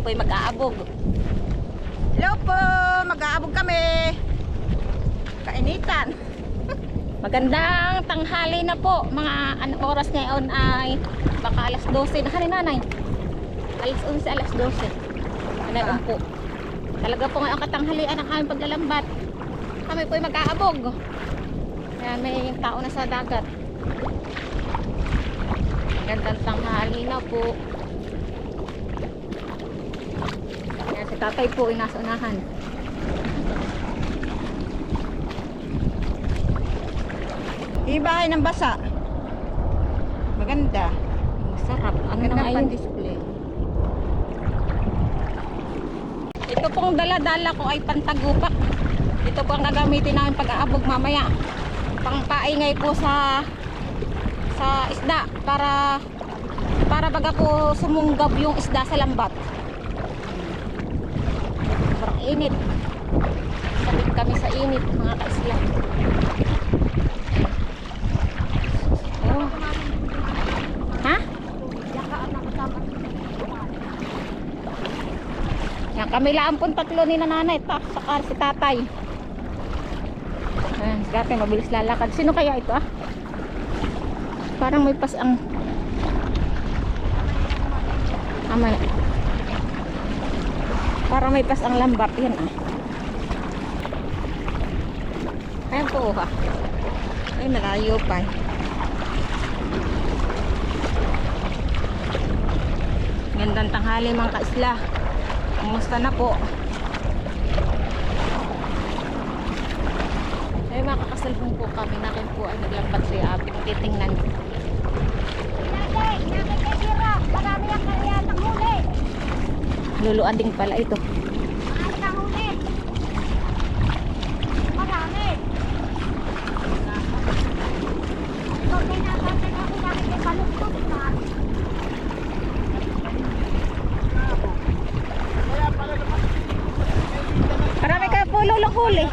po'y mag-aabog. Hello po, mag-aabog kami. Kainitan. Magandang tanghali na po. Mga anong oras ngayon ay baka alas 12 na ni nanay. Alas 11, alas 12. Ano po. Talaga po ngayon katanghalian ang aming paglalambat. Kami po'y mag-aabog. Kaya may tao na sa dagat. Magandang tanghali na po. Kaya si tatay po ay nasa unahan. Ibahay ng basa. Maganda. Masarap. Ano Maganda na ngayon? display. Ito pong dala-dala ko ay pantagupak. Ito po ang gagamitin namin pag-aabog mamaya. Pangpaingay po sa isda para baga po sumunggab yung isda sa lambat. Sobrang init. Sabit kami sa init mga kaisla. Oh. Ha? Yan, kami lang po tatlo ni nanay, saka si tatay. Ayan, si tatay mabilis lalakad. Sino kaya ito Parang may pas ang may parang may pas ang lambat yan Ayan po Ay, malayo pa. Gandang tanghali mga kaisla. Kumusta na po? Ay makakasalbong po kami. Nakin po ay naglambat sa abing titingnan. Marami ang kaya ng huli. Luluan din pala ito. Marami ang huli. Marami. Ikaw may natatag ako bakit may baluktot na. Marami kayo po lulong huli.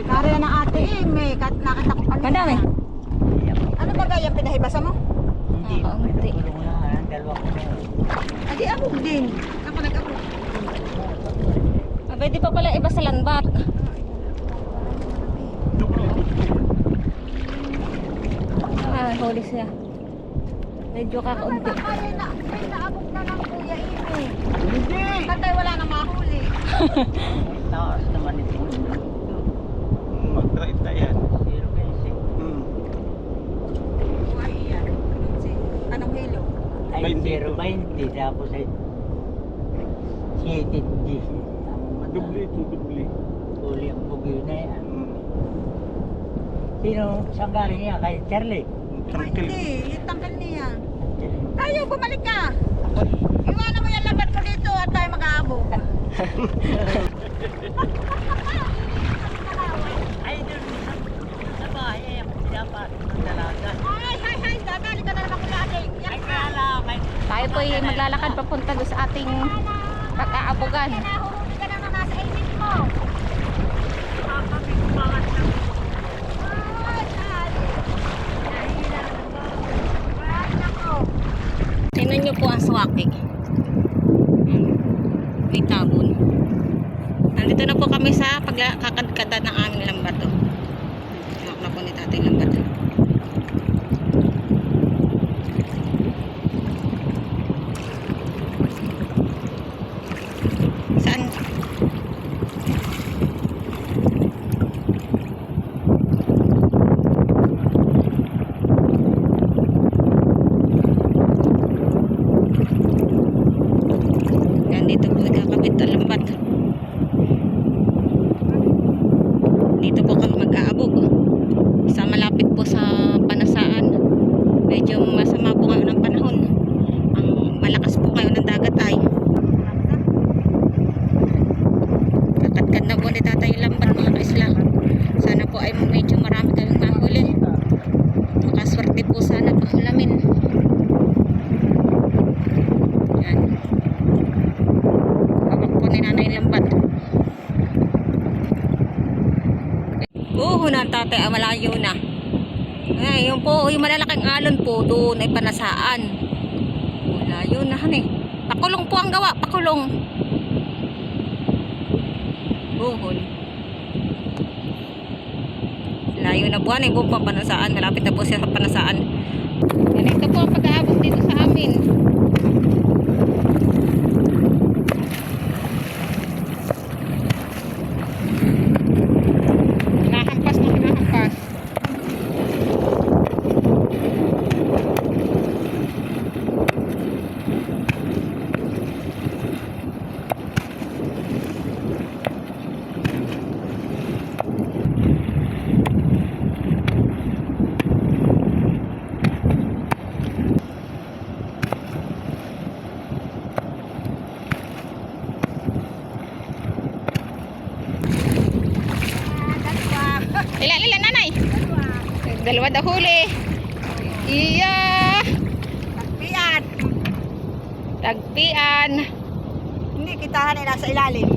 Kari na ate may nakita ko kanina. Madami. Ano ba gaya pinahibasa mo? Kaunti. Adi abog din. Ako nag-abog. Abay di pa pala iba sa lambat. Huli siya. Medyo kakaunti. Ay, naabog na ng kuya Imi. Hindi. Katay wala na mahuli. Taas naman ito. Mag-drive na yan. Zero basic. Buhay yan. Anong hilo? Ay, 0.20. Tapos ay 7G. Dubli ito, dubli. Uli ang bugyo na yan. Sino? Saan galing yan? Kay Charlie? Ay, hindi. Yung tanggal niya. Charlie. Tayo, bumalik ka. Ako, Iwanan mo yung labat mo dito at tayo mag-aabog. ay, doon sa bahay. Ako dapat ng dalaga. Ay, dadali ka na naman kuya ate. Ay, kala kay... Tayo po ay maglalakad papunta doon sa ating pag-aabogan. Nahuli ka na nasa isip mo. Kami kumangat ng... Ay, dali. Nahilang ko. Ay, nako. Tingnan nyo po ang swakig. May tabon. Nandito na po kami sa pagkakadkada ng aming lambat. Hawak na po ni tatay lambat. Saan? Dito po ikakabit ang lambat. Dito po kami mag-aabog. Sa malapit po sa Panasaan. Medyo masama po ngayon ang panahon. Ang malakas po ngayon ng dagat ay. Kakadkad na po ni tatay yung lambat mga kaisla. Sana po ay medyo marami kayong mahuli. Makaswerte po sana pahulamin. Yan. Ni nanay lambat. Na tatay malayo na. Ay, yung po, yung malalaking alon po doon ay Panasaan. Malayo na han Pakulong po ang gawa, pakulong. Buhol. Layo na po, ay buong papanasaan. Malapit na po siya sa panasaan. Ganito po ang pag-aabot dito sa amin. Hinahampas na hinahampas. Ilan nanay? Dalawa daw huli. Iya. Piyan. Tagpian. Hindi, kitahan nila sa ilalim.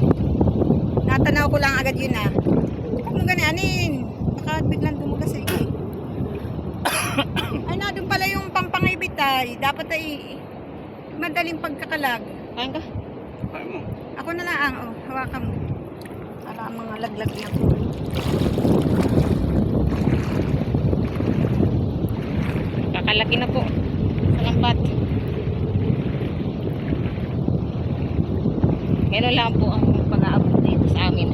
Natanaw ko lang agad yun ah. Huwag mo ganyanin. Baka biglang dumugas eh. Ay na, doon pala yung pampangibit ay. Dapat ay madaling pagkakalag. Kain ka? Kaya mo. Ako na lang, oh, hawakan mo. Para ang mga laglag niya. Kakalaki na po. Sa lambat. Ganun lang po ang pag-aabot dito sa amin.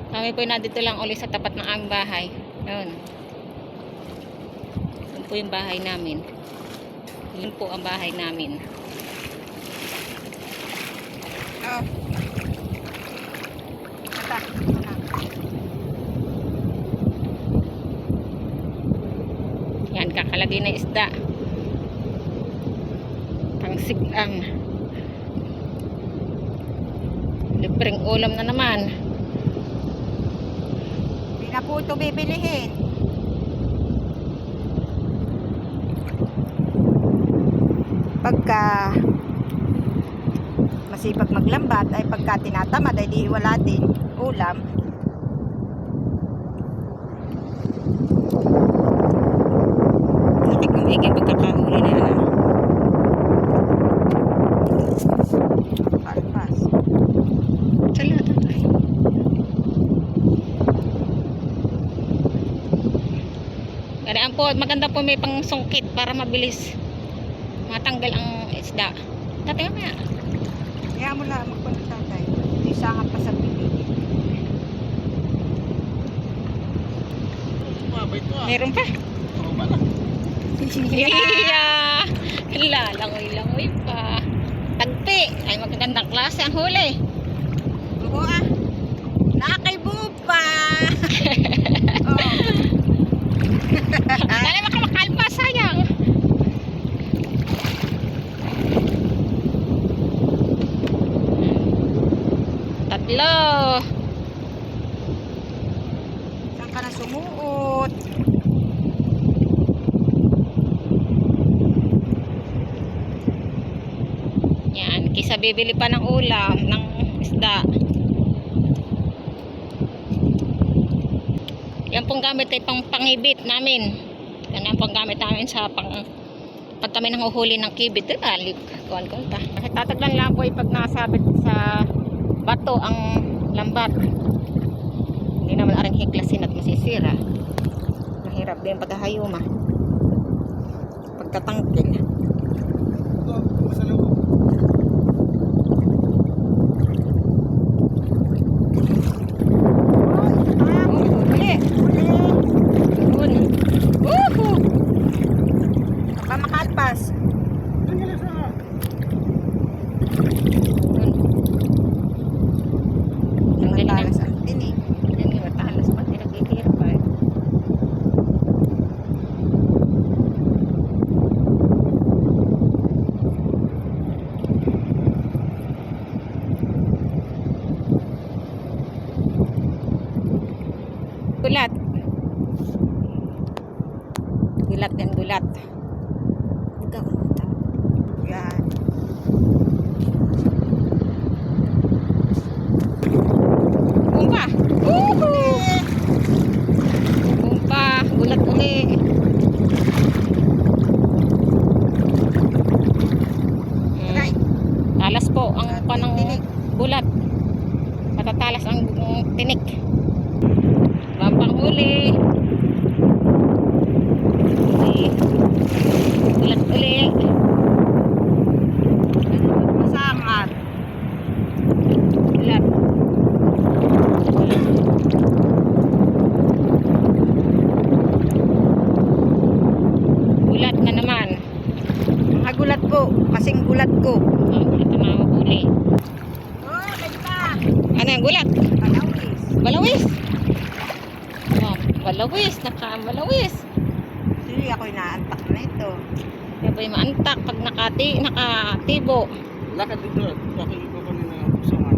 Kami po nandito lang ulit sa tapat ng aming bahay. Yun. Yun po yung bahay namin. Yun po ang bahay namin. Oh. Ata. Yan, kakalagay na isda. Pangsiglang. Libreng ulam na naman. Hindi na po ito bibilihin. Pagka masipag maglambat ay pagka tinatamad ay di wala din ulam. Nakikumigay pagkakahuli na yan. Palpas. Sala, tatay. Ganyan po, maganda po may pangsungkit para mabilis matanggal ang isda. Tatay, mamaya. Kaya mo lang magpunta tatay. Isangan pa sa bibig. Mabait to ah. Meron pa. Oo ba na? Yeah! Lalangoy-langoy pa. Tagpi. Ay, magagandang klase ang huli. Oo ah. Nakakaibupa. Oh. Dali makamakalpa, sayang. Tatlo. Saan ka na sumuot? Yan, kisa bibili pa ng ulam, ng isda. Yan pong gamit ay pang pangibit namin. Yan ang pang gamit namin sa pag kami nanguhuli ng kibit. Kuhan ko ta. Kasi tataglan lang po ay pag nasabit sa bato ang lambat. Hindi naman aring hiklasin at masisira. Mahirap din paghahayuma. Pagkatangkil. Ito, sa loob. Uli. Yun. Woohoo! Baka makalpas. Tingnan sa Ang galing Matalas ng ang tinig. yan yung matalas pa. Tinagigir pa. Gulat. Gulat yan, gulat. Ikaw. Yan. Bumpa. Bulat. Matatalas ang tinik. Bampang huli. Bulat uli. Masangat. Bulat. Bulat na naman. Mga gulat ko. Kasing gulat ko. Bulat na mga huli. Oh, ganda. Ano yung gulat? Palawis. Balawis. Oh, balawis. Nakabalawis. Sige, ako'y naantak na ito. Kaya ba'y maantak pag nakatibo. Lakad dito. Bakit ko kanina usaman?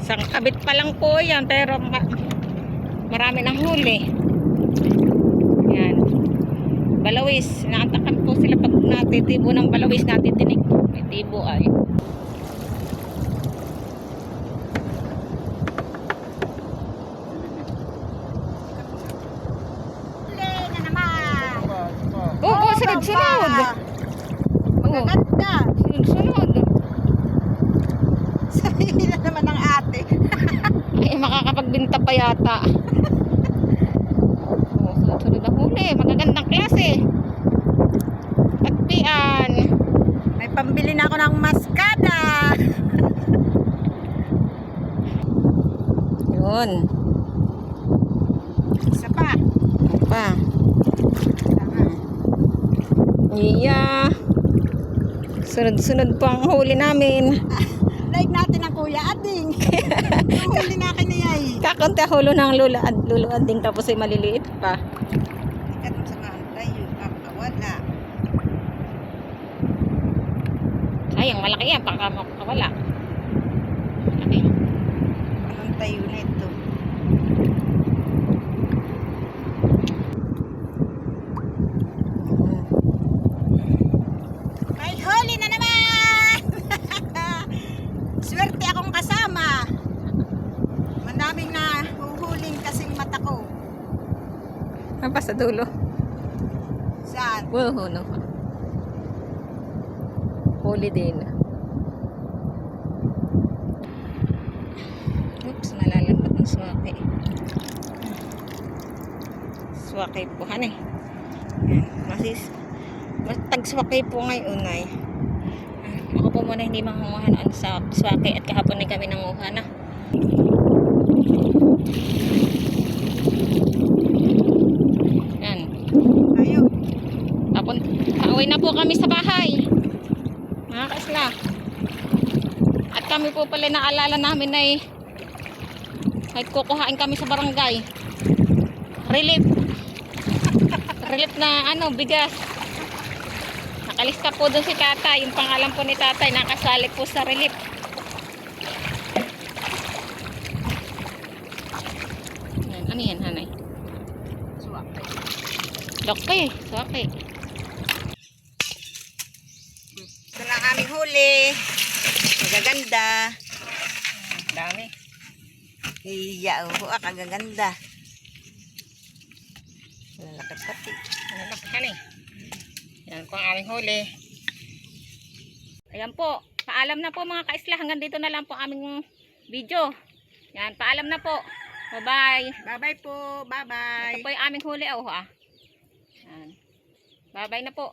Isang kabit pa lang po yan, pero marami ng huli. Yan. Balawis. Naantakan po sila pag natitibo ng balawis, natitinig. May tibo ay. Huli na naman. Oo, sunod-sunod. Magaganda. Sunod-sunod. Sabihin na naman ng ate. Ay, makakapagbinta pa yata. Oo, sunod-sunod ang huli. Magagandang klase. Tagpian. May pambili na ako ng maskada. Yun. Isa pa. Pa. Iya. Sunod-sunod po ang huli namin. Like natin ang Kuya Ading. Huli na akin niya eh. Kakunti hulo ng luluanding tapos ay maliliit pa. Ikat mo sa mantay yung kakawala. Sayang, malaki yan. Baka makakawala. Malaki. Anong tayo na ito? May huli na naman! Swerte akong kasama. Manaming na huhuling kasing mata ko. Apa sa dulo? Saan? Wow, no. Huli din. Oops, nalalambat ng swake. Swake po, hanay. Tag-swake po ngayon ay. Ako po muna hindi mangunguhan sa swake at kahapon na kami nanguha na. Yan. Tayo. Tapon, pauwi na po kami sa bahay. Mga kaisla. At kami po pala naalala namin ay kukuhain kami sa barangay. Relief. Relief na bigas. Nakalista po doon si tatay. Yung pangalan po ni tatay nakasali po sa relief. Yan. Ano yan, hanay? Swerte. Lokpe. Swake. Ito na ang aming huli. Magaganda. Dami. Iya, kagaganda. Lalakad pati. Malaki ka na. Yan po ang aming huli. Ayan po. Paalam na po mga kaisla. Hanggang dito na lang po aming video. Yan. Paalam na po. Bye-bye. Bye-bye po. Bye-bye. Ito po yung aming huli. Yan. Bye-bye na po.